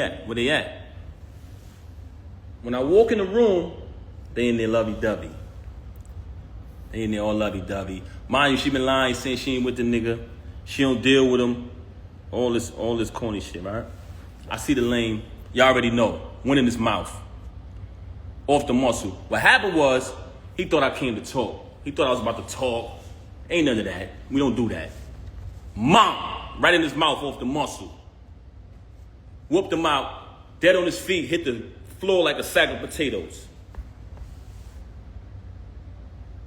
at? Where they at? When I walk in the room, they in there lovey-dovey. They in there all lovey-dovey. Mind you, she been lying, saying she ain't with the nigga. She don't deal with him. All this corny shit, right? I see the lane. Y'all already know. Went in his mouth. Off the muscle. What happened was, he thought I came to talk. He thought I was about to talk. Ain't none of that. We don't do that. Mom! Right in his mouth, off the muscle. Whooped him out. Dead on his feet. Hit the floor like a sack of potatoes.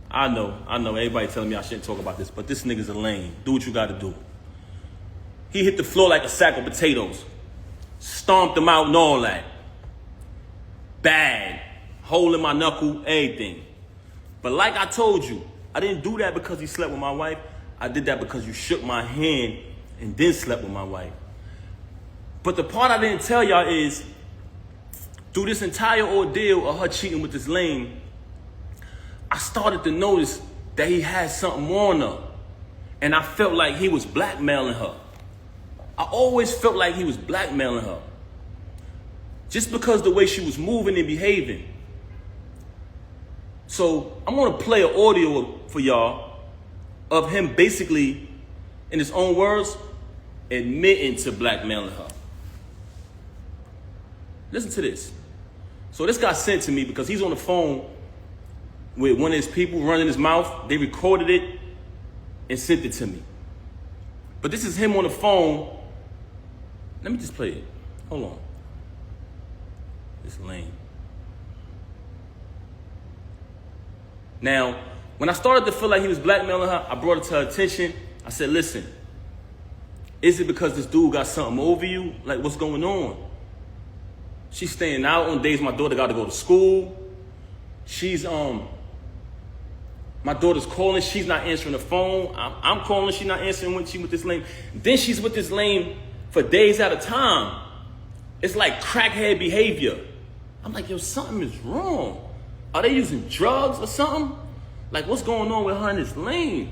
I know. Everybody telling me I shouldn't talk about this, but this nigga's a lame. Do what you gotta do. He hit the floor like a sack of potatoes. Stomped him out and all that. Bad. Hole in my knuckle, everything. But like I told you, I didn't do that because he slept with my wife. I did that because you shook my hand and then slept with my wife. But the part I didn't tell y'all is, through this entire ordeal of her cheating with this lame, I started to notice that he had something on her. And I felt like he was blackmailing her. I always felt like he was blackmailing her. Just because the way she was moving and behaving. So I'm gonna play an audio for y'all of him basically, in his own words, admitting to blackmailing her. Listen to this. So this got sent to me because he's on the phone with one of his people running his mouth. They recorded it and sent it to me. But this is him on the phone. Let me just play it. Hold on. It's lame. Now, when I started to feel like he was blackmailing her, I brought it to her attention. I said, listen, is it because this dude got something over you? Like, what's going on? She's staying out on days my daughter got to go to school. My daughter's calling, she's not answering the phone. I'm calling, she's not answering when she with this lame. Then she's with this lame for days at a time. It's like crackhead behavior. I'm like, yo, something is wrong. Are they using drugs or something? Like, what's going on with her and this lame?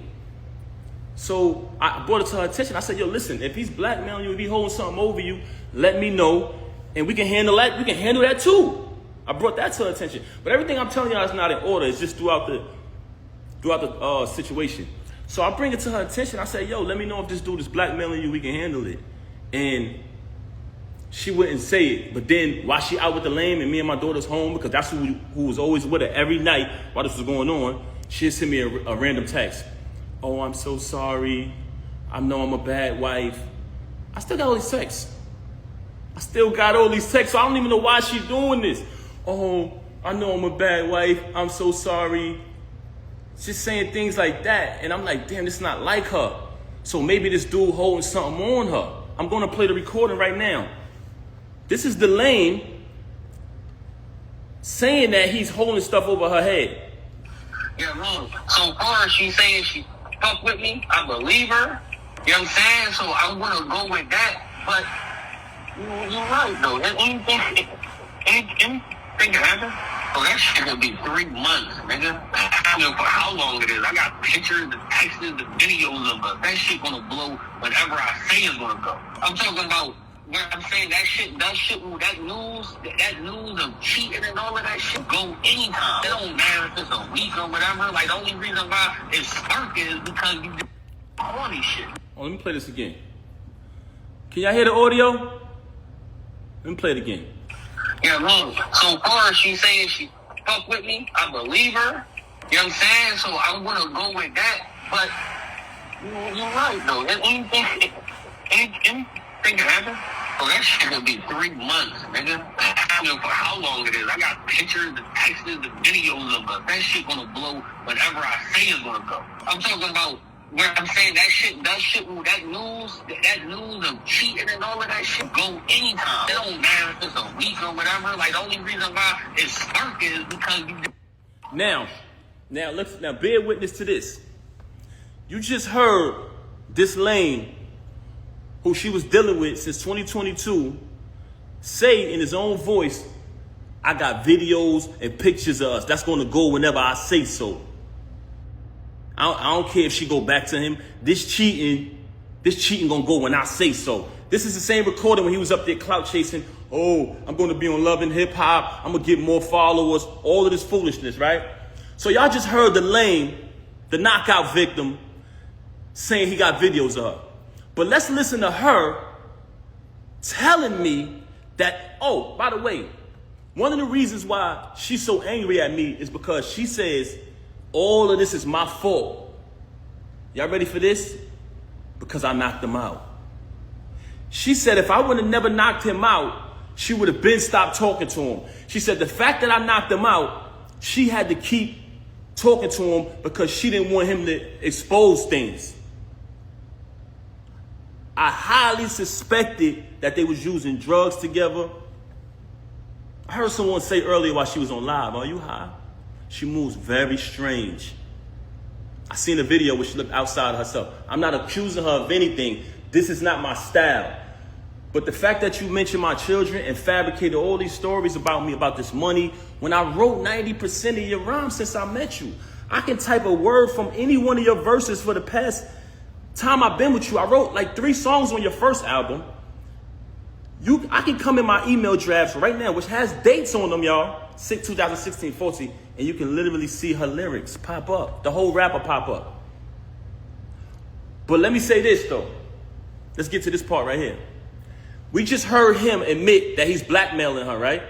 So I brought it to her attention. I said, yo, listen, if he's blackmailing you, if he's holding something over you, let me know, and we can handle that. We can handle that too. I brought that to her attention. But everything I'm telling y'all is not in order. It's just throughout the situation. So I bring it to her attention. I say, yo, let me know if this dude is blackmailing you, we can handle it. And she wouldn't say it. But then while she out with the lame and me and my daughter's home, because that's who was always with her every night while this was going on, she'd send me a random text. Oh, I'm so sorry. I know I'm a bad wife. I still got all these texts. So I don't even know why she's doing this. Oh, I know I'm a bad wife. I'm so sorry. Just saying things like that. And I'm like, damn, this is not like her. So maybe this dude holding something on her. I'm going to play the recording right now. This is the lame saying that he's holding stuff over her head. Yeah, man. So far, she's saying she fuck with me. I believe her. You know what I'm saying? So I'm going to go with that. But you're right, though. Anything can happen. Oh, that shit gonna be 3 months, nigga. I don't know for how long it is. I got pictures, the texts, the videos of her. That shit gonna blow whenever I say it's gonna go. I'm talking about when I'm saying that news of cheating and all of that shit go anytime. It don't matter if it's a week or whatever. Like, the only reason why it's sparking is because you do all this shit. Oh, let me play this again. Can y'all hear the audio? Let me play it again. Yeah, man. So far, she's saying she fuck with me. I believe her. You know what I'm saying? So I'm going to go with that. But you're right, though. Anything can happen. Oh, that shit going to be 3 months, nigga. I don't know for how long it is. I got pictures, the texts, the videos of her. That shit going to blow whenever I say it's going to go. I'm talking about when I'm saying that news of cheating and all of that shit go anytime. It don't matter if it's a week or whatever. Like, the only reason why it's sparking is because you. Now bear witness to this. You just heard this lame, who she was dealing with since 2022, say in his own voice, I got videos and pictures of us. That's going to go whenever I say so. I don't care if she go back to him. This cheating gonna go when I say so. This is the same recording when he was up there clout chasing Oh, I'm going to be on Love and Hip Hop. I'm going to get more followers. All of this foolishness, right? So y'all just heard the lame, the knockout victim, saying he got videos of her. But let's listen to her telling me that, oh, by the way, one of the reasons why she's so angry at me is because she says all of this is my fault. Y'all ready for this? Because I knocked him out. She said if I would have never knocked him out, she would have been stopped talking to him. She said the fact that I knocked him out, she had to keep talking to him because she didn't want him to expose things. I highly suspected that they was using drugs together. I heard someone say earlier while she was on live, are you high? She moves very strange. I seen a video where she looked outside herself. I'm not accusing her of anything. This is not my style. But the fact that you mentioned my children and fabricated all these stories about me, about this money, when I wrote 90% of your rhymes since I met you, I can type a word from any one of your verses for the past time I've been with you. I wrote like 3 songs on your first album. I can come in my email drafts right now, which has dates on them, y'all, 2016-14, and you can literally see her lyrics pop up, the whole rapper pop up. But let me say this, though. Let's get to this part right here. We just heard him admit that he's blackmailing her, right?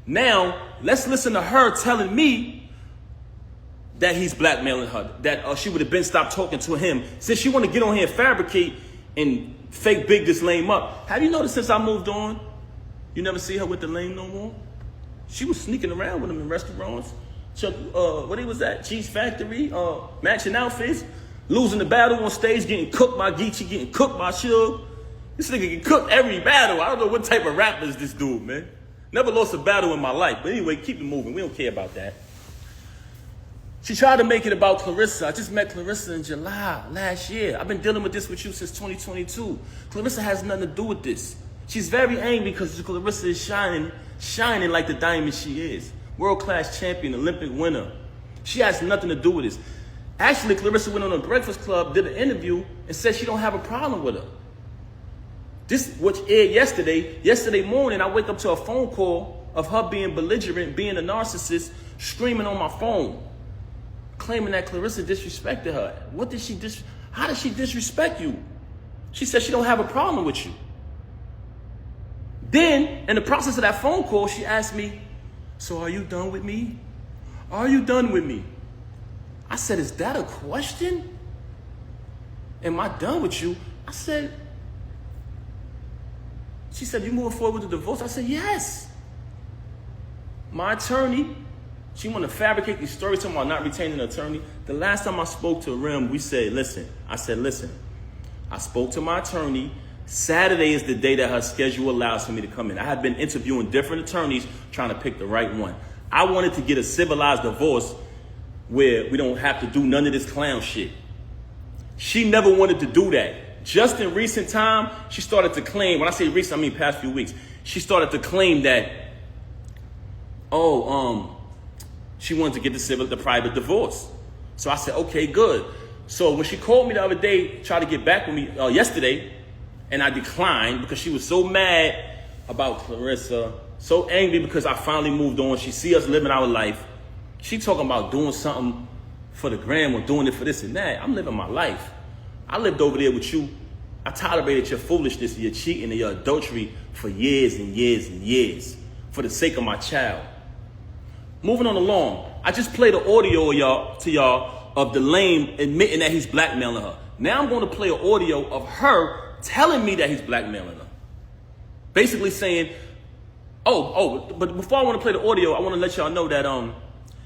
Now, let's listen to her telling me that he's blackmailing her, that she would have been stopped talking to him. Since she want to get on here and fabricate and fake big this lame up. Have you noticed since I moved on, you never see her with the lame no more? She was sneaking around with him in restaurants. What he was at? Cheese Factory, matching outfits, losing the battle on stage, getting cooked by Geechee, getting cooked by Suge. This nigga get cooked every battle. I don't know what type of rapper is this dude, man. Never lost a battle in my life. But anyway, keep it moving. We don't care about that. She tried to make it about Clarissa. I just met Clarissa in July last year. I've been dealing with this with you since 2022. Clarissa has nothing to do with this. She's very angry because Clarissa is shining like the diamond she is. World-class champion, Olympic winner. She has nothing to do with this. Actually, Clarissa went on a Breakfast Club, did an interview, and said she don't have a problem with her. This, which aired yesterday. Yesterday morning, I wake up to a phone call of her being belligerent, being a narcissist, screaming on my phone, claiming that Clarissa disrespected her. How did she disrespect you? She said she don't have a problem with you. Then, in the process of that phone call, she asked me, so are you done with me? Are you done with me? I said, is that a question? Am I done with you? I said, she said, you moving forward with the divorce? I said, yes. My attorney, she want to fabricate these stories talking about not retaining an attorney. The last time I spoke to Rem, we said, listen. I spoke to my attorney. Saturday is the day that her schedule allows for me to come in. I had been interviewing different attorneys trying to pick the right one. I wanted to get a civilized divorce where we don't have to do none of this clown shit. She never wanted to do that. Just in recent time, she started to claim, when I say recent, I mean past few weeks, she started to claim that, she wanted to get the private divorce. So I said, okay, good. So when she called me the other day, tried to get back with me yesterday, and I declined because she was so mad about Clarissa, so angry because I finally moved on. She see us living our life. She talking about doing something for the gram or doing it for this and that. I'm living my life. I lived over there with you. I tolerated your foolishness and your cheating and your adultery for years and years and years for the sake of my child. Moving on along, I just played the audio to y'all of the lame admitting that he's blackmailing her. Now I'm going to play an audio of her telling me that he's blackmailing her. Basically saying, but before I want to play the audio, I want to let y'all know that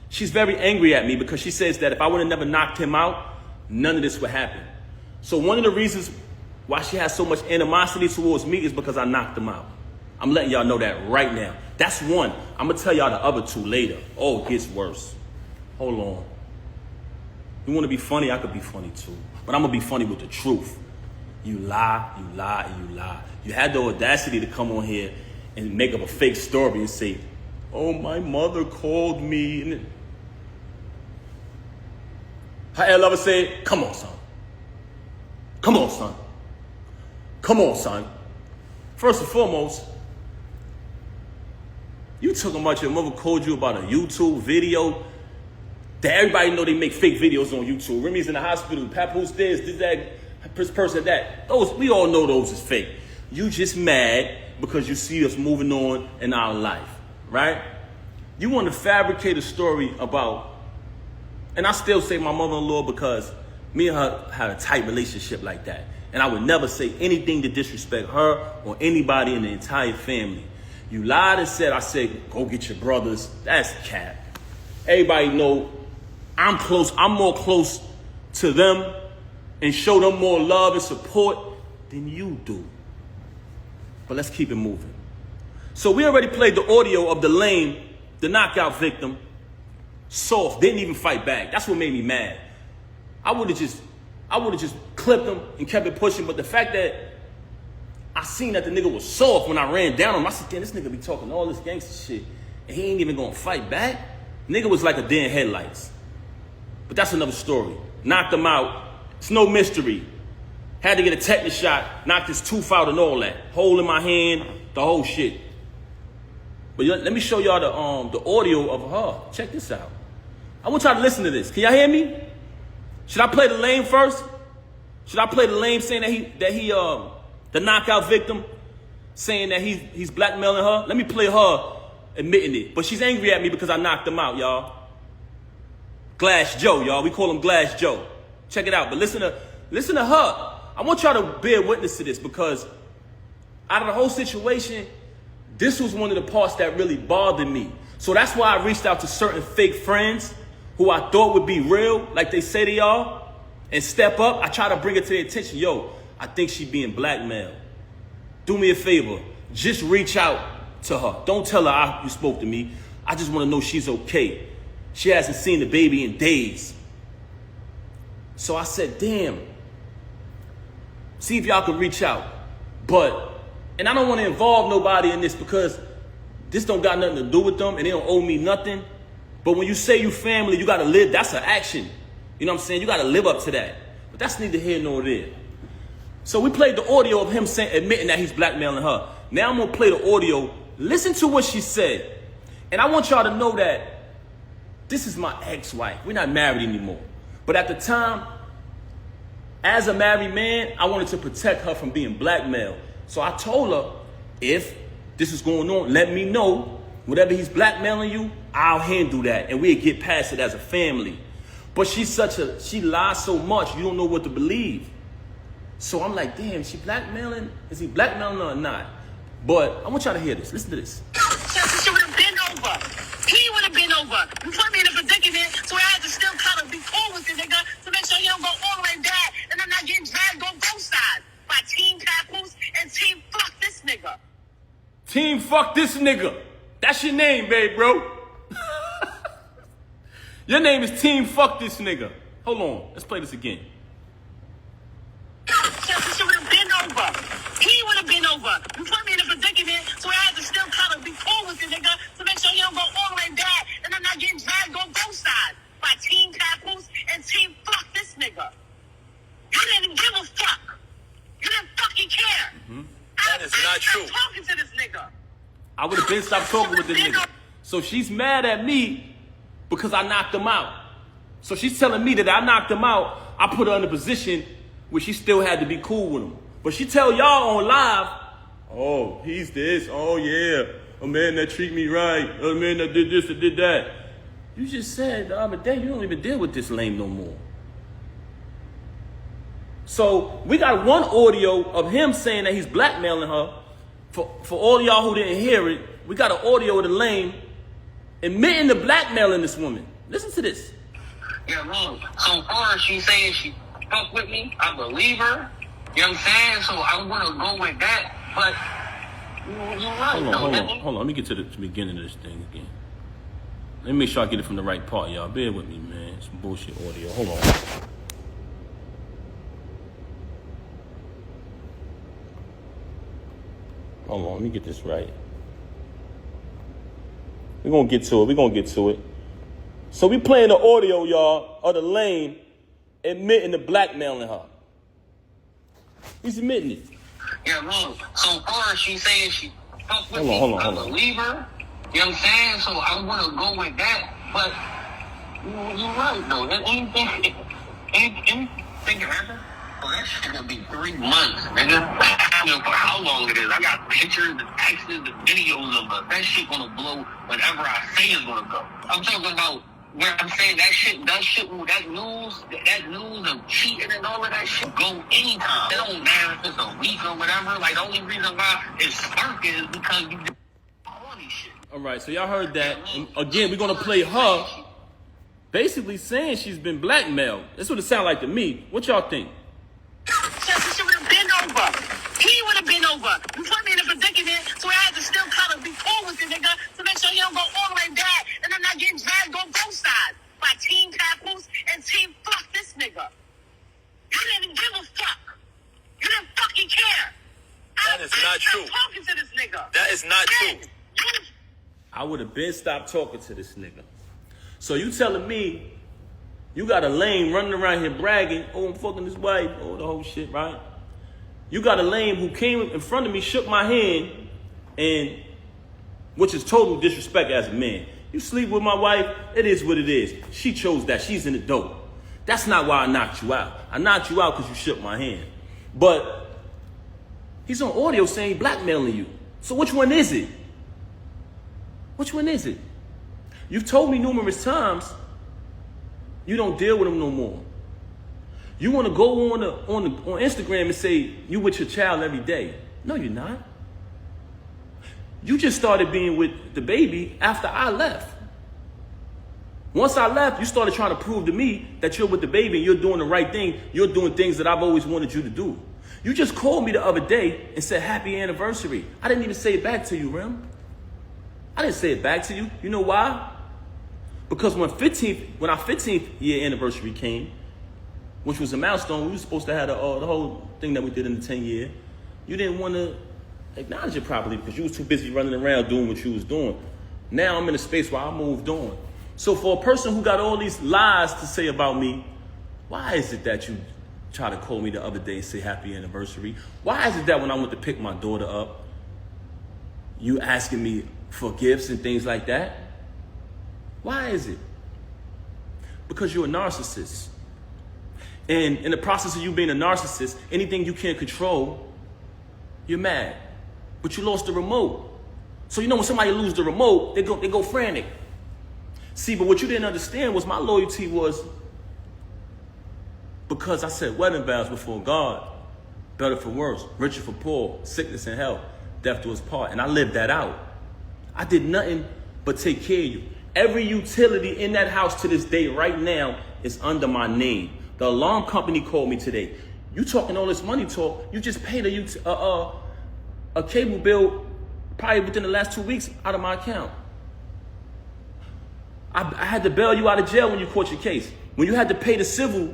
she's very angry at me because she says that if I would have never knocked him out, none of this would happen. So one of the reasons why she has so much animosity towards me is because I knocked him out. I'm letting y'all know that right now. That's one. I'm going to tell y'all the other two later. Oh, it gets worse. Hold on. You want to be funny? I could be funny too. But I'm going to be funny with the truth. You lie, you lie, and you lie. You had the audacity to come on here and make up a fake story and say, oh, my mother called me. And her lover said, come on, son. Come on, son. Come on, son. First and foremost, You talking about your mother called you about a YouTube video that everybody know they make fake videos on YouTube. Remy's in the hospital. Papoose this, that, person that. Those, we all know those is fake. You just mad because you see us moving on in our life, right? You want to fabricate a story about, and I still say my mother-in-law because me and her had a tight relationship like that. And I would never say anything to disrespect her or anybody in the entire family. You lied and said, I said, go get your brothers. That's cap. Everybody know I'm close. I'm more close to them and show them more love and support than you do. But let's keep it moving. So we already played the audio of the lame, the knockout victim, soft, didn't even fight back. That's what made me mad. I would have just clipped him and kept it pushing, but the fact that I seen that the nigga was soft when I ran down on him, I said, damn, this nigga be talking all this gangster shit, and he ain't even gonna fight back? Nigga was like a deer in headlights. But that's another story. Knocked him out. It's no mystery. Had to get a tetanus shot, knocked his tooth out and all that. Hole in my hand, the whole shit. But let me show y'all the audio of her. Check this out. I want y'all to listen to this. Can y'all hear me? Should I play the lame first? Should I play the lame saying that he the knockout victim, saying that he's blackmailing her? Let me play her admitting it. But she's angry at me because I knocked him out, y'all. Glass Joe, y'all. We call him Glass Joe. Check it out. But listen to her. I want y'all to bear witness to this because out of the whole situation, this was one of the parts that really bothered me. So that's why I reached out to certain fake friends who I thought would be real, like they say they are, and step up. I try to bring it to their attention. Yo, I think she being blackmailed. Do me a favor. Just reach out to her. Don't tell her you spoke to me. I just want to know she's okay. She hasn't seen the baby in days. So I said, damn. See if y'all can reach out. And I don't want to involve nobody in this because this don't got nothing to do with them and they don't owe me nothing. But when you say you family, you got to live. That's an action. You know what I'm saying? You got to live up to that. But that's neither here nor there. So we played the audio of him admitting that he's blackmailing her. Now I'm going to play the audio. Listen to what she said. And I want y'all to know that this is my ex-wife. We're not married anymore. But at the time, as a married man, I wanted to protect her from being blackmailed. So I told her, if this is going on, let me know. Whatever he's blackmailing you, I'll handle that. And we'll get past it as a family. But she lies so much, you don't know what to believe. So I'm like, damn, is he blackmailing her or not? But I want y'all to hear this. Listen to this. She would have been over. He would have been over. You put me in a predicament, so I had to still kind of be cool with the nigga to make sure he don't go all the way back and I'm not getting dragged on both sides by Team Papoose and Team Fuck This Nigga. Team Fuck This Nigga. That's your name, babe, bro. Your name is Team Fuck This Nigga. Hold on. Let's play this again. She would have been over. He would have been over. You put me in a predicament, so I had to still kind of be cool with the nigga to make sure he don't go all the way back and I'm not getting dragged on both sides by Team Papoose and Team Fuck This Nigga. You didn't give a fuck. You didn't fucking care. Mm-hmm. That is not true. Talking to this nigga. I would have been stopped talking with this nigga. So she's mad at me because I knocked him out. So she's telling me that I knocked him out. I put her in a position where she still had to be cool with him. But she tell y'all on live, oh, he's this. Oh, yeah. A man that treat me right. A man that did this and did that. You just said the other day you don't even deal with this lame no more. So we got one audio of him saying that he's blackmailing her. For all y'all who didn't hear it, we got an audio of the lame admitting to blackmailing this woman. Listen to this. Yeah, man. So far as she saying she fuck with me, I believe her. You know what I'm saying? So I'm gonna go with that. But you're right. Hold on. Let me get to the beginning of this thing again. Let me make sure I get it from the right part, y'all. Bear with me, man. Some bullshit audio. Hold on. Hold on, let me get this right. We're gonna get to it. So we playing the audio, y'all, of the lame admitting to blackmailing her. He's admitting it. Yeah, man. So far as she saying she fuck with me, I believe her. You know what I'm saying? So I'm gonna go with that. But you're right though. Anything can happen. Well, that shit gonna be 3 months, nigga. I don't know for how long it is. I got pictures, the texts, the videos of it. That shit gonna blow whenever I say it's gonna go. I'm talking about where I'm saying that news of cheating and all of that shit go anytime. It don't matter if it's a week or whatever. Like, the only reason why it's sparking is because you do all these shit. All right, so y'all heard that. And again, we're gonna play her basically saying she's been blackmailed. That's what it sounds like to me. What y'all think? She would have been over. He would have been over. You put me in a predicament, so I had to still kind of be cool with the nigga to make sure he don't go all the way bad, and I'm not getting dragged on both sides by Team Papoose and Team Fuck this nigga. You didn't even give a fuck. You didn't fucking care. That is not true. Talking to this nigga. That is not true. I would have been stopped talking to this nigga. So you telling me you got a lame running around here bragging, oh, I'm fucking this wife, oh, the whole shit, right? You got a lame who came in front of me, shook my hand, and which is total disrespect as a man. You sleep with my wife, it is what it is. She chose that. She's in the dope. That's not why I knocked you out. I knocked you out because you shook my hand. But he's on audio saying blackmailing you. So which one is it? Which one is it? You've told me numerous times you don't deal with him no more. You want to go on Instagram and say you with your child every day. No, you're not. You just started being with the baby after I left. Once I left, you started trying to prove to me that you're with the baby and you're doing the right thing. You're doing things that I've always wanted you to do. You just called me the other day and said happy anniversary. I didn't even say it back to you, Rem. I didn't say it back to you. You know why? Because when our 15th year anniversary came, which was a milestone, we were supposed to have the whole thing that we did in the 10 year. You didn't want to acknowledge it properly because you was too busy running around doing what you was doing. Now I'm in a space where I moved on. So for a person who got all these lies to say about me, why is it that you try to call me the other day and say happy anniversary? Why is it that when I went to pick my daughter up, you asking me for gifts and things like that? Why is it? Because you're a narcissist. And in the process of you being a narcissist, anything you can't control, you're mad. But you lost the remote. So you know when somebody loses the remote, they go frantic. See, but what you didn't understand was my loyalty was because I said wedding vows before God, better for worse, richer for poor, sickness and health, death to us part. And I lived that out. I did nothing but take care of you. Every utility in that house to this day right now is under my name. The alarm company called me today. You talking all this money talk, you just paid a cable bill probably within the last 2 weeks out of my account. I had to bail you out of jail when you caught your case. When you had to pay the civil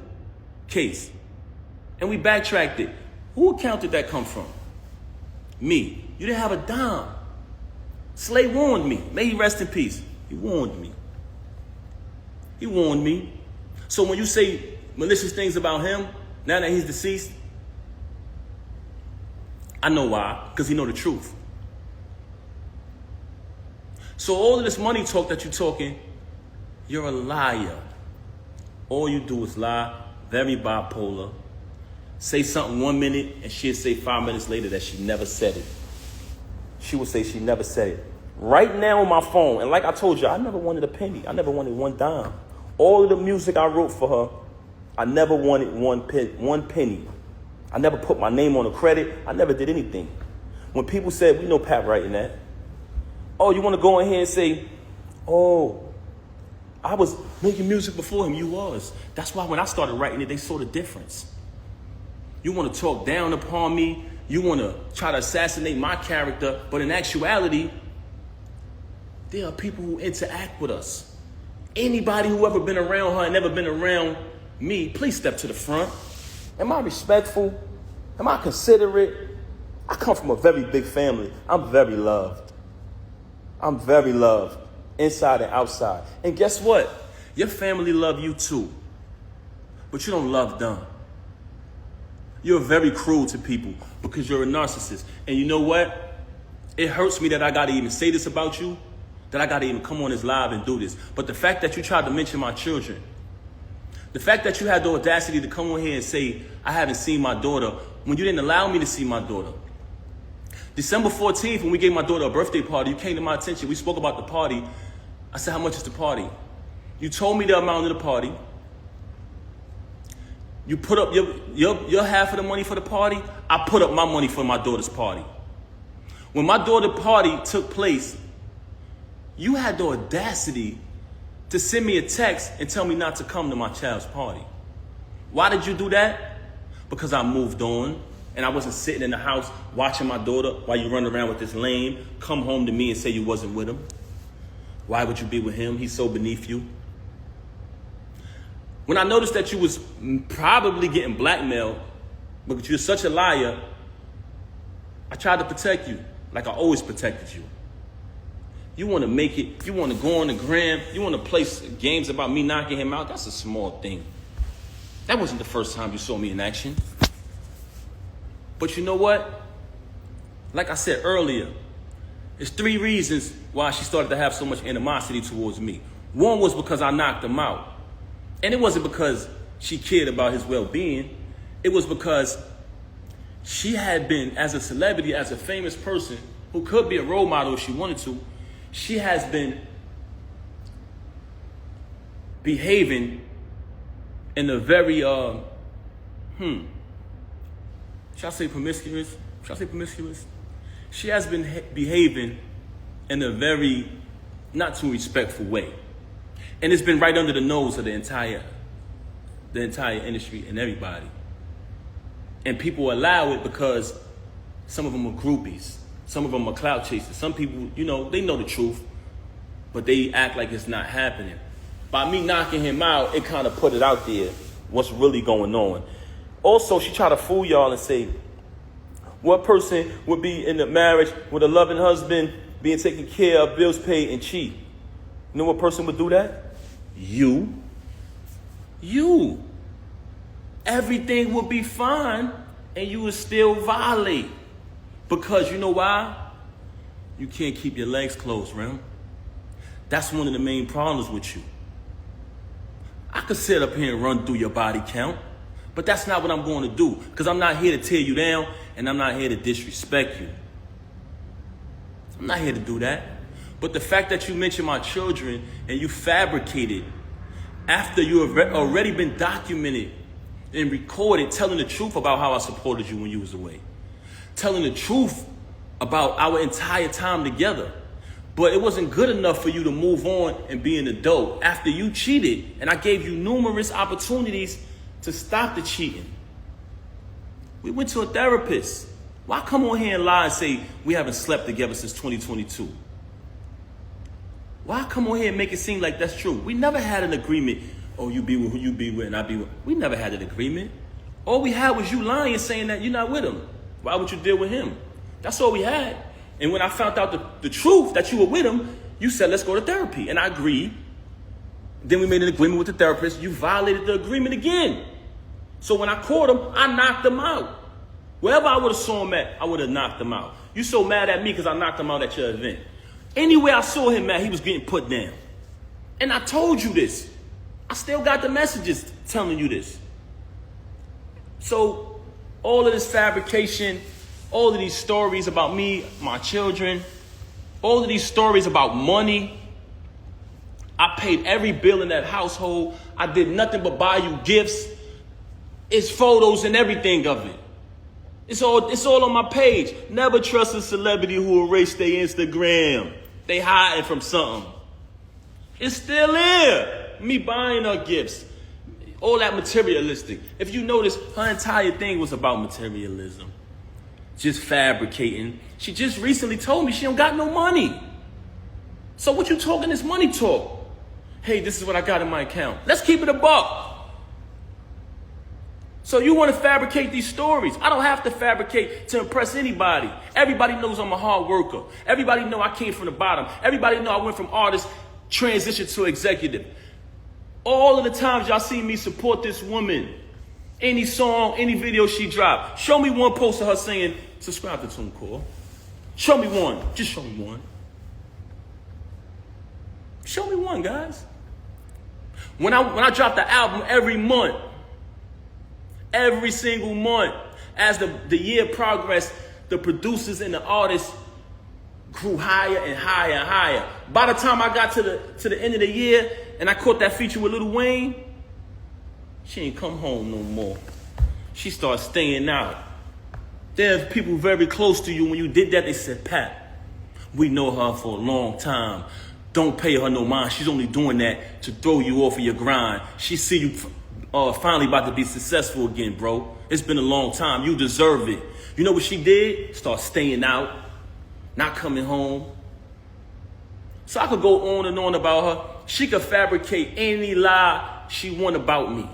case. And we backtracked it. Who account did that come from? Me. You didn't have a dime. Slay warned me. May he rest in peace. He warned me. He warned me. So when you say malicious things about him, now that he's deceased, I know why. Because he know the truth. So all of this money talk that you're talking, you're a liar. All you do is lie, very bipolar. Say something 1 minute and she'll say 5 minutes later that she never said it. She will say she never said it. Right now on my phone, and like I told you, I never wanted a penny. I never wanted one dime. All of the music I wrote for her, I never wanted one penny. I never put my name on a credit. I never did anything. When people said, we know Pat writing that. Oh, you want to go in here and say, oh, I was making music before him. You was. That's why when I started writing it, they saw the difference. You want to talk down upon me. You want to try to assassinate my character. But in actuality, there are people who interact with us. Anybody who ever been around her and never been around me, please step to the front. Am I respectful? Am I considerate? I come from a very big family. I'm very loved. I'm very loved, inside and outside. And guess what? Your family love you too. But you don't love them. You're very cruel to people because you're a narcissist. And you know what? It hurts me that I got to even say this about you. that I gotta even come on this live and do this. But the fact that you tried to mention my children, the fact that you had the audacity to come on here and say, I haven't seen my daughter, when you didn't allow me to see my daughter. December 14th, when we gave my daughter a birthday party, you came to my attention. We spoke about the party. I said, how much is the party? You told me the amount of the party. You put up your half of the money for the party. I put up my money for my daughter's party. When my daughter's party took place, you had the audacity to send me a text and tell me not to come to my child's party. Why did you do that? Because I moved on and I wasn't sitting in the house watching my daughter while you run around with this lame, come home to me and say you wasn't with him. Why would you be with him? He's so beneath you. When I noticed that you was probably getting blackmailed because you're such a liar, I tried to protect you like I always protected you. You want to make it, you want to go on the gram, you want to play games about me knocking him out. That's a small thing. That wasn't the first time you saw me in action. But you know what? Like I said earlier, there's 3 reasons why she started to have so much animosity towards me. One was because I knocked him out. And it wasn't because she cared about his well-being. It was because she had been, as a celebrity, as a famous person, who could be a role model if she wanted to, she has been behaving in a very, should I say promiscuous? Should I say promiscuous? She has been behaving in a very not too respectful way. And it's been right under the nose of the entire industry and everybody. And people allow it because some of them are groupies. Some of them are clout chasers. Some people, they know the truth, but they act like it's not happening. By me knocking him out, it kind of put it out there, what's really going on. Also, she tried to fool y'all and say, what person would be in a marriage with a loving husband, being taken care of, bills paid, and cheat? You know what person would do that? You. Everything would be fine, and you would still violate. Because you know why? You can't keep your legs closed, Rem. That's one of the main problems with you. I could sit up here and run through your body count, but that's not what I'm going to do, because I'm not here to tear you down, and I'm not here to disrespect you. I'm not here to do that. But the fact that you mentioned my children and you fabricated after you have already been documented and recorded telling the truth about how I supported you when you was away. Telling the truth about our entire time together. But it wasn't good enough for you to move on and be an adult after you cheated. And I gave you numerous opportunities to stop the cheating. We went to a therapist. Why come on here and lie and say we haven't slept together since 2022? Why come on here and make it seem like that's true? We never had an agreement. Oh, you be with who you be with and I be with. We never had an agreement. All we had was you lying, saying that you're not with him. Why would you deal with him? That's all we had. And when I found out the truth that you were with him, you said, let's go to therapy. And I agreed. Then we made an agreement with the therapist. You violated the agreement again. So when I caught him, I knocked him out. Wherever I would have saw him at, I would have knocked him out. You so mad at me because I knocked him out at your event. Anywhere I saw him at, he was getting put down. And I told you this. I still got the messages telling you this. So all of this fabrication, all of these stories about me, my children, all of these stories about money. I paid every bill in that household. I did nothing but buy you gifts. It's photos and everything of it. It's all on my page. Never trust a celebrity who erased their Instagram. They hiding from something. It's still there. Me buying her gifts. All that materialistic. If you notice, her entire thing was about materialism. Just fabricating. She just recently told me she don't got no money. So what you talking this money talk? Hey, this is what I got in my account. Let's keep it a buck. So you want to fabricate these stories. I don't have to fabricate to impress anybody. Everybody knows I'm a hard worker. Everybody know I came from the bottom. Everybody know I went from artist, transition to executive. All of the times y'all see me support this woman, any song, any video she dropped, show me one post of her saying, subscribe to TuneCore. Show me one. Just show me one. Show me one, guys. When I drop the album every month, every single month, as the year progressed, the producers and the artists grew higher and higher and higher. By the time I got to the end of the year and I caught that feature with Lil Wayne, she ain't come home no more. She started staying out. There's people very close to you. When you did that, they said, Pat, we know her for a long time. Don't pay her no mind. She's only doing that to throw you off of your grind. She see you finally about to be successful again, bro. It's been a long time. You deserve it. You know what she did? Start staying out, not coming home. So I could go on and on about her. She could fabricate any lie she want about me.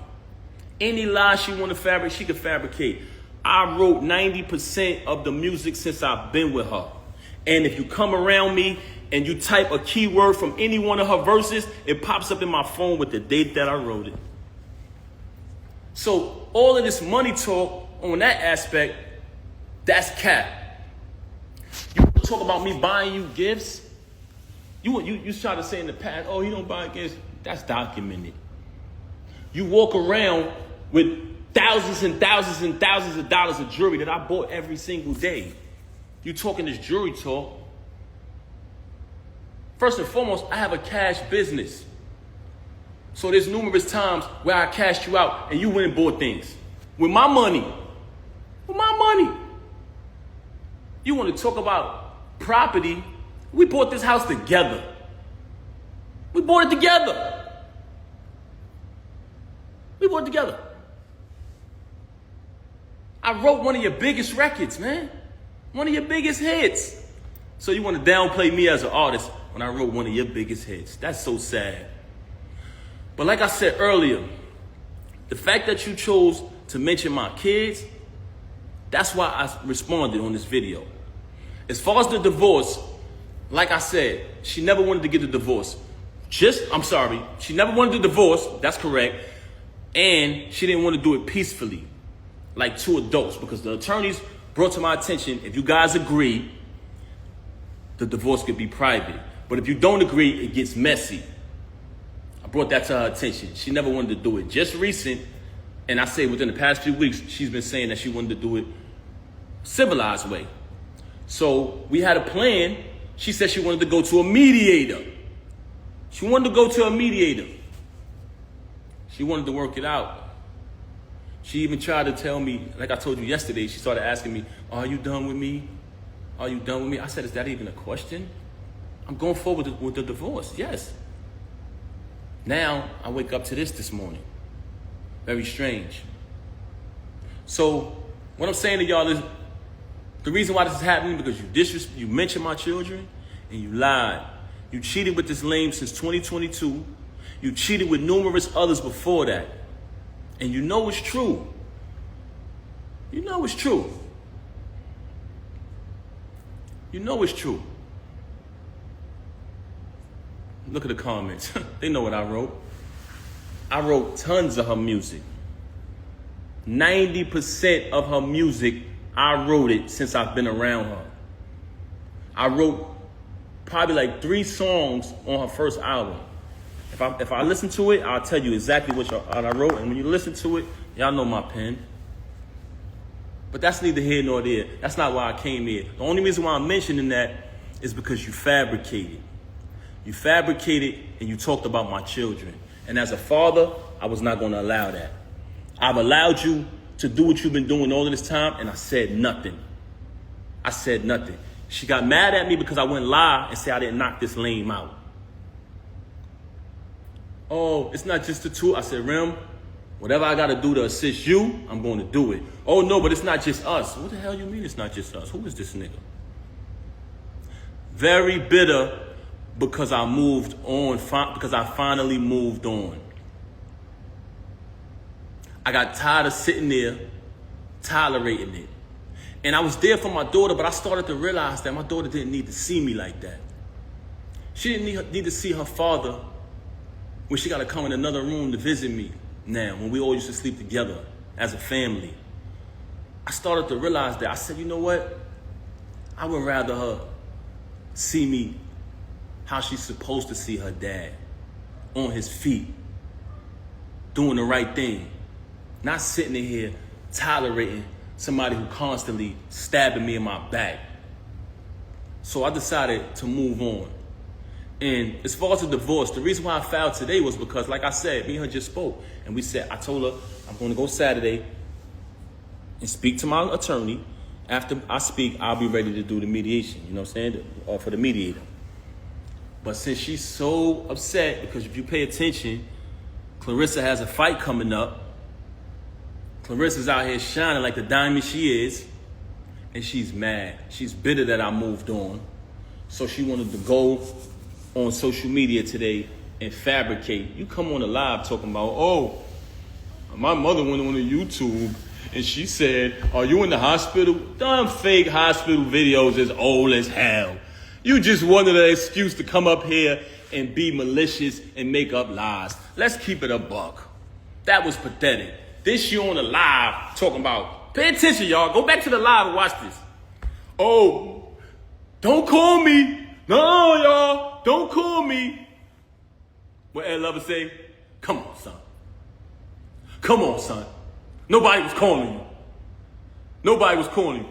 Any lie she want to fabricate, she could fabricate. I wrote 90% of the music since I've been with her. And if you come around me and you type a keyword from any one of her verses, it pops up in my phone with the date that I wrote it. So all of this money talk on that aspect, that's cap. You talk about me buying you gifts. You try to say in the past, oh, he don't buy gifts. That's documented. You walk around with thousands and thousands and thousands of dollars of jewelry that I bought every single day. You talking this jewelry talk. First and foremost, I have a cash business. So there's numerous times where I cashed you out and you went and bought things. With my money. With my money. You want to talk about property? We bought this house together. We bought it together. We bought it together. I wrote one of your biggest records, man. One of your biggest hits. So you want to downplay me as an artist when I wrote one of your biggest hits. That's so sad. But like I said earlier, the fact that you chose to mention my kids, that's why I responded on this video. As far as the divorce, like I said, she never wanted to get the divorce. She never wanted the divorce, that's correct. And she didn't want to do it peacefully, like two adults, because the attorneys brought to my attention, if you guys agree, the divorce could be private. But if you don't agree, it gets messy. I brought that to her attention. She never wanted to do it. Just recent, and I say within the past few weeks, she's been saying that she wanted to do it civilized way. So we had a plan. She said she wanted to go to a mediator. She wanted to go to a mediator. She wanted to work it out. She even tried to tell me, like I told you yesterday, she started asking me, are you done with me? Are you done with me? I said, is that even a question? I'm going forward with the divorce, yes. Now, I wake up to this morning. Very strange. So, what I'm saying to y'all is, the reason why this is happening because you mentioned my children and you lied. You cheated with this lame since 2022. You cheated with numerous others before that. And you know it's true. You know it's true. You know it's true. Look at the comments. They know what I wrote. I wrote tons of her music. 90% of her music, I wrote it since I've been around her. I wrote probably like 3 songs on her first album. If I listen to it, I'll tell you exactly what I wrote. And when you listen to it, y'all know my pen. But that's neither here nor there. That's not why I came here. The only reason why I'm mentioning that is because you fabricated. You fabricated and you talked about my children. And as a father, I was not going to allow that. I've allowed you to do what you've been doing all of this time, and I said nothing. I said nothing. She got mad at me because I wouldn't lie and say I didn't knock this lame out. Oh, it's not just the two. I said, Rem, whatever I got to do to assist you, I'm going to do it. Oh, no, but it's not just us. What the hell you mean it's not just us? Who is this nigga? Very bitter because I moved on, because I finally moved on. I got tired of sitting there, tolerating it. And I was there for my daughter, but I started to realize that my daughter didn't need to see me like that. She didn't need to see her father when she got to come in another room to visit me now, when we all used to sleep together as a family. I started to realize that. I said, you know what? I would rather her see me how she's supposed to see her dad, on his feet, doing the right thing, not sitting in here tolerating somebody who constantly stabbing me in my back. So I decided to move on. And as far as the divorce, the reason why I filed today was because, like I said, me and her just spoke. And I told her, I'm going to go Saturday and speak to my attorney. After I speak, I'll be ready to do the mediation, you know what I'm saying? Or for the mediator. But since she's so upset, because if you pay attention, Clarissa has a fight coming up. Clarissa's out here shining like the diamond she is. And she's mad. She's bitter that I moved on. So she wanted to go on social media today and fabricate. You come on the live talking about, oh, my mother went on the YouTube and she said, are you in the hospital? Dumb fake hospital videos is old as hell. You just wanted an excuse to come up here and be malicious and make up lies. Let's keep it a buck. That was pathetic. This you on the live talking about, pay attention, y'all. Go back to the live and watch this. Oh, don't call me. No, y'all, don't call me. What Ed Lover say? Come on, son. Come on, son. Nobody was calling you. Nobody was calling you.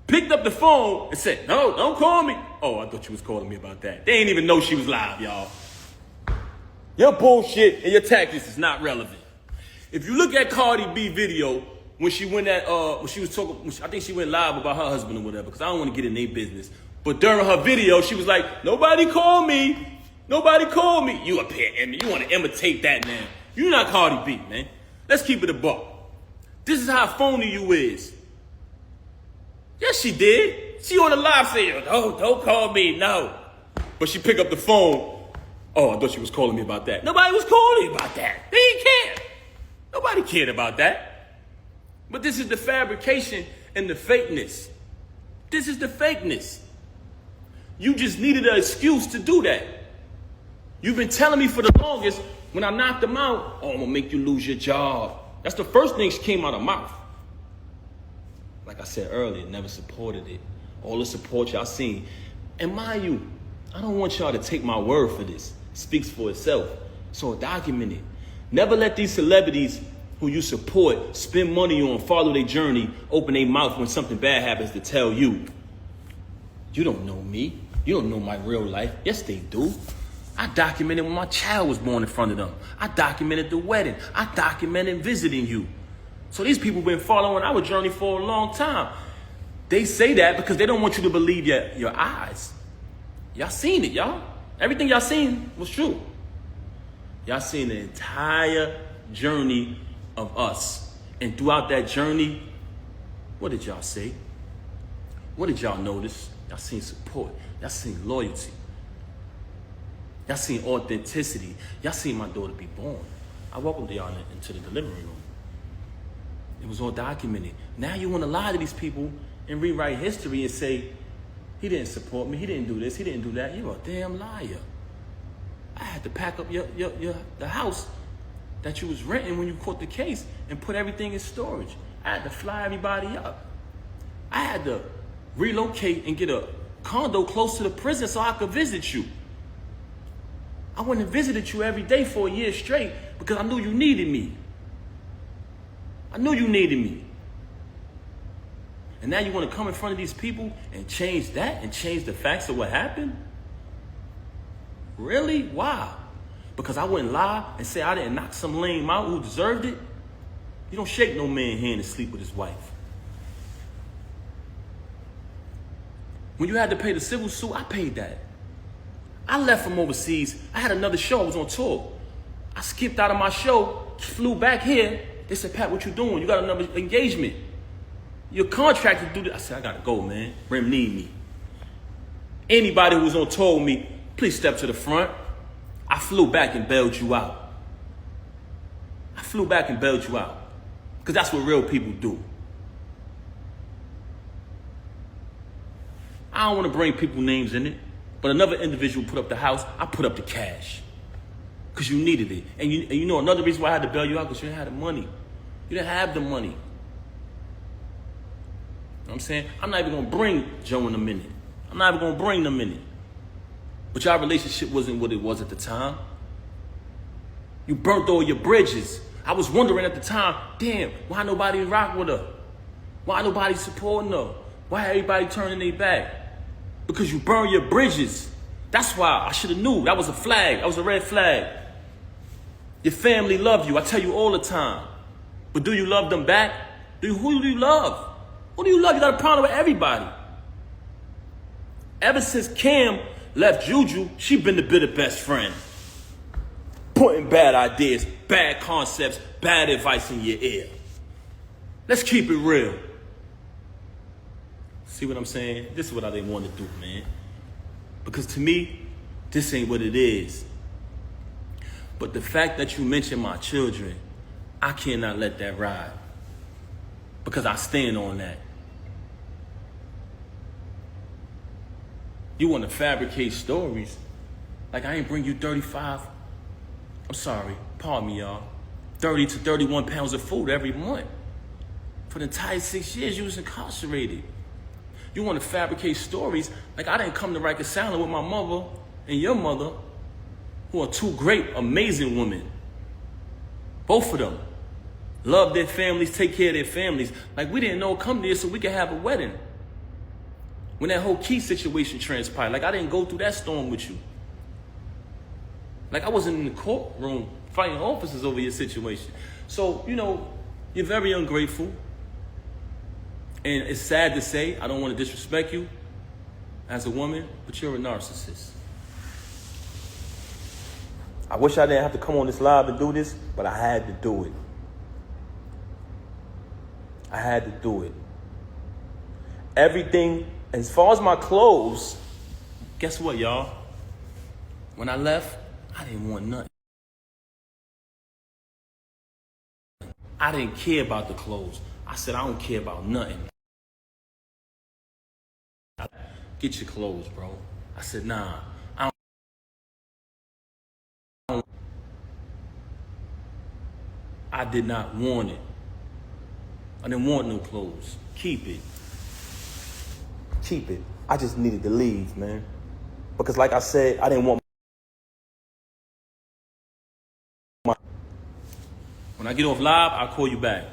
Picked up the phone and said, no, don't call me. Oh, I thought you was calling me about that. They ain't even know she was live, y'all. Your bullshit and your tactics is not relevant. If you look at Cardi B video, when she went when she was talking, I think she went live about her husband or whatever, because I don't want to get in their business. But during her video, she was like, nobody call me. Nobody call me. You up here, Emmy. You want to imitate that, man. You're not Cardi B, man. Let's keep it a buck. This is how phony you is. Yes, she did. She on the live saying, oh, don't call me, no. But she picked up the phone. Oh, I thought she was calling me about that. Nobody was calling me about that. They didn't care. Nobody cared about that. But this is the fabrication and the fakeness. This is the fakeness. You just needed an excuse to do that. You've been telling me for the longest, when I knocked them out, oh, I'm going to make you lose your job. That's the first thing that came out of her mouth. Like I said earlier, never supported it. All the support y'all seen. And mind you, I don't want y'all to take my word for this. It speaks for itself. So document it. Never let these celebrities who you support spend money on, follow their journey, open their mouth when something bad happens to tell you. You don't know me. You don't know my real life. Yes, they do. I documented when my child was born in front of them. I documented the wedding. I documented visiting you. So these people been following our journey for a long time. They say that because they don't want you to believe your eyes. Y'all seen it, y'all. Everything y'all seen was true. Y'all seen the entire journey of us. And throughout that journey, what did y'all say? What did y'all notice? Y'all seen support. Y'all seen loyalty. Y'all seen authenticity. Y'all seen my daughter be born. I welcomed y'all into the delivery room. It was all documented. Now you want to lie to these people and rewrite history and say, he didn't support me, he didn't do this, he didn't do that. You're a damn liar. I had to pack up the house that you was renting when you caught the case and put everything in storage. I had to fly everybody up. I had to relocate and get a condo close to the prison so I could visit you. I went and visited you every day for a year straight because I knew you needed me. I knew you needed me. And now you want to come in front of these people and change that and change the facts of what happened? Really? Why? Because I wouldn't lie and say I didn't knock some lame out who deserved it? You don't shake no man's hand and sleep with his wife. When you had to pay the civil suit, I paid that. I left from overseas. I had another show. I was on tour. I skipped out of my show, flew back here. They said, Pat, what you doing? You got another engagement. Your contractor do this. I said, I got to go, man. Rem need me. Anybody who was on tour with me, please step to the front. I flew back and bailed you out. I flew back and bailed you out. Because that's what real people do. I don't want to bring people names in it. But another individual put up the house. I put up the cash. Because you needed it. And you know another reason why I had to bail you out? Because you didn't have the money. You didn't have the money. You know what I'm saying? I'm not even going to bring Joe in a minute. I'm not even going to bring them in it. But y'all relationship wasn't what it was at the time. You burnt all your bridges. I was wondering at the time, damn, why nobody rock with her? Why nobody supporting her? Why everybody turning their back? Because you burned your bridges. That's why I should have knew. That was a flag. That was a red flag. Your family love you. I tell you all the time. But do you love them back? Who do you love? Who do you love? You got a problem with everybody. Ever since Cam left Juju, she been the bitter best friend. Putting bad ideas, bad concepts, bad advice in your ear. Let's keep it real. See what I'm saying? This is what I didn't want to do, man. Because to me, this ain't what it is. But the fact that you mentioned my children, I cannot let that ride. Because I stand on that. You want to fabricate stories. Like I ain't bring you 35, I'm sorry, pardon me, y'all. 30 to 31 pounds of food every month. For the entire 6 years you was incarcerated. You want to fabricate stories like I didn't come to Rikers Island with my mother and your mother, who are two great, amazing women. Both of them. Love their families, take care of their families. Like we didn't know come there so we could have a wedding. When that whole Key situation transpired, like I didn't go through that storm with you. Like I wasn't in the courtroom fighting officers over your situation. So, you know, you're very ungrateful. And it's sad to say, I don't want to disrespect you as a woman, but you're a narcissist. I wish I didn't have to come on this live and do this, but I had to do it. I had to do it. Everything, as far as my clothes, guess what, y'all? When I left, I didn't want nothing. I didn't care about the clothes. I said, I don't care about nothing. Get your clothes, bro. I said, nah, I did not want it. I didn't want no clothes. Keep it. Keep it. I just needed to leave, man. Because like I said, I didn't want my... When I get off live, I'll call you back.